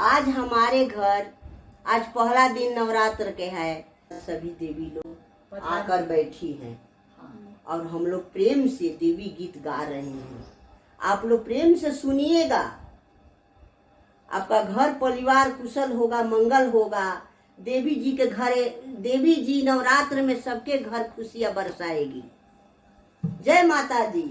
आज हमारे घर आज पहला दिन नवरात्र के है। सभी देवी लोग आकर बैठी हैं और हम लोग प्रेम से देवी गीत गा रहे हैं। आप लोग प्रेम से सुनिएगा। आपका घर परिवार कुशल होगा, मंगल होगा। देवी जी के घरे, देवी जी नवरात्र में सबके घर खुशियां बरसाएगी। जय माता दी।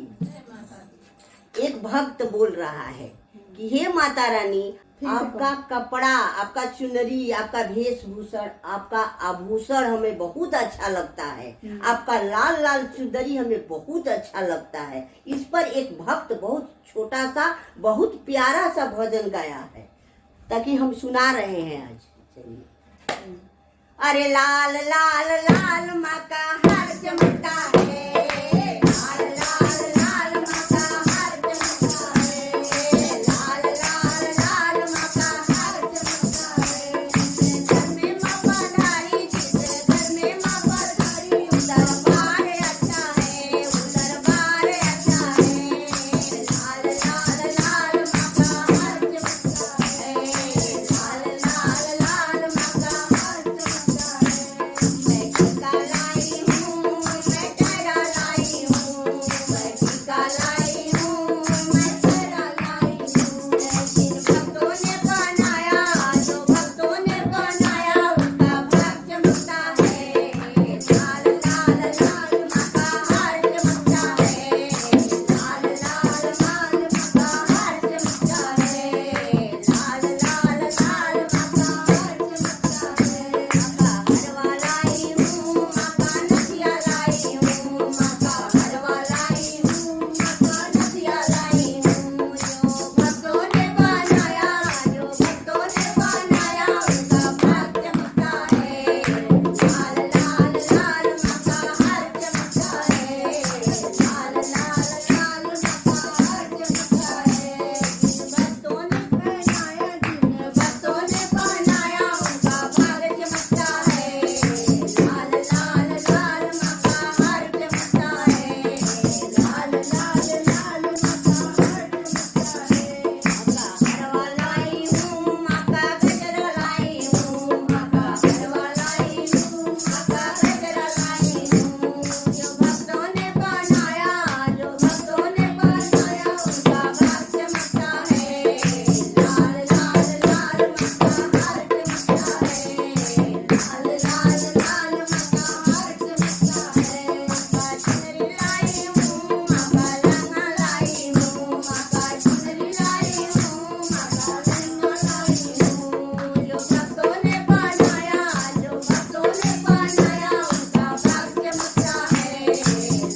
एक भक्त बोल रहा है कि हे माता रानी, आपका कपड़ा, आपका चुनरी, आपका वेशभूषण, आपका आभूषण हमें बहुत अच्छा लगता है। आपका लाल लाल चुनरी हमें बहुत अच्छा लगता है। इस पर एक भक्त बहुत छोटा सा, बहुत प्यारा सा भजन गाया है, ताकि हम सुना रहे हैं आज। चलिए। अरे लाल लाल लाल माँ का हार चमकता है, लाल लाल लाल माँ का हार चमकता है, लाल लाल लाल माँ का हार चमकता है। घर में माँ पधारी, जिस घर में माँ पधारी, उधर बार अच्छा है, उधर बार अच्छा है। लाल लाल लाल माँ का हार चमकता है, लाल लाल लाल माँ का हार चमकता है। मैं टीका लाई हूँ, मैं तेरा लाई हूँ, मैं टीका लाई हूँ, मैं तेरा लाई हूँ। जिन भक्तों ने बनाया, जो भक्तों ने बनाया, उनका भाग चमकता है। लाल लाल लाल माँ का हार चमकता है, लाल लाल लाल माँ का हार चमकता है, लाल लाल लाल माँ का हार चमकता है। हरवा लाई हूँ, माँ का नथिया लाई हूँ, माँ का हरवा लाई हूँ, माँ का नथिया लाई हूँ। जो भक्तों ने बनाया, जो भक्तों ने बनाया, उनका भाग चमकता है। लाल लाल लाल माँ का हार चमकता है, लाल लाल लाल माँ का हार चमकता है। जिन भक्तों ने बनाया, जिन भक्तों ने बनाया, उनका भाग चमकता है। लाल लाल लाल माँ का हार चमकता है, लाल लाल लाल माँ का हार चमकता है। हरवा लाई हूँ, माँ का गजरा लाई हूँ, माँ का हरवा लाई हूँ, माँ का गजरा लाई हूँ। जो भक्तों ने बनाया, जो भक्तों ने बनाया, उनका भाग चमकता है। लाल लाल लाल माँ का हार चमकता है, लाल लाल लाल माँ का हार चमकता है। माँ का चुनरी लाई हूँ, माँ का लहंगा लाई हूँ, माँ का चुनरी लाई हूँ, माँ का लहंगा लाई हूँ। जो भक्तों ने बनाया, जो भक्तों ने बनाया, उनका भाग चमकता है।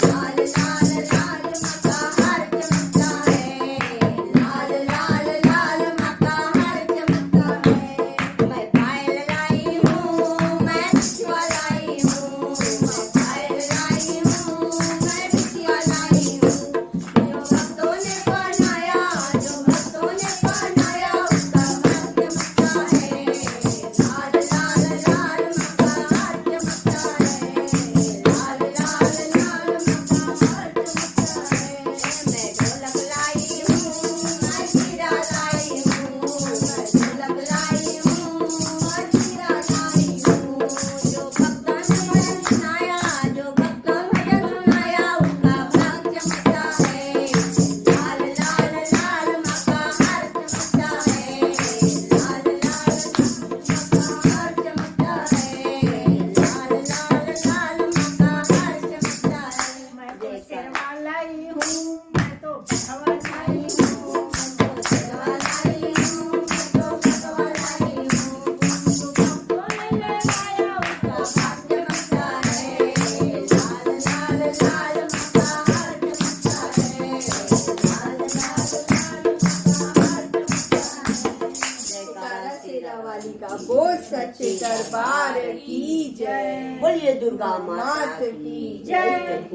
लाल लाल लाल माँ का हार चमकता है, लाल लाल लाल माँ का हार चमकता है। मैं पायल लाई हूँ, मैं बिछुआ लाई हूँ, मैं पायल लाई हूँ, मैं बिछुआ लाई हूँ। जो भक्तों ने बनाया, जो भक्तों ने बनाया, उसका भाग चमकता है। लाल लाल लाल माँ का हार चमकता है, लाल लाल लाल माँ का हार चमकता है। मैं ढोलक लाई हूँ, मैं जीरा लाई हूँ, मैं ढोलक लाई हूँ, मैं जीरा लाई हूँ। जो भक्तों ने भजन सुनाया, जो भक्तों ने भजन सुनाया, उनका भाग चमकता है। लाल लाल लाल माँ का हार चमकता है, लाल लाल माँ का हार चमकता है, लाल लाल लाल माँ का हार चमकता है। मैं तो शेरवा लाई हूँ, मैं तो भगवा लाई हूँ, मैं तो शेरवा लाई हूँ, मैं तो भगवा लाई हूँ। जो भक्तों ने लगाया, उसका भाग चमकता है। लाल लाल लाल माँ का हार चमकता है, लाल लाल लाल माँ का हार चमकता है। जयकारा शेरा वाली का बोल सच्चे दरबार की जय। बोलिए दुर्गा माता की जय।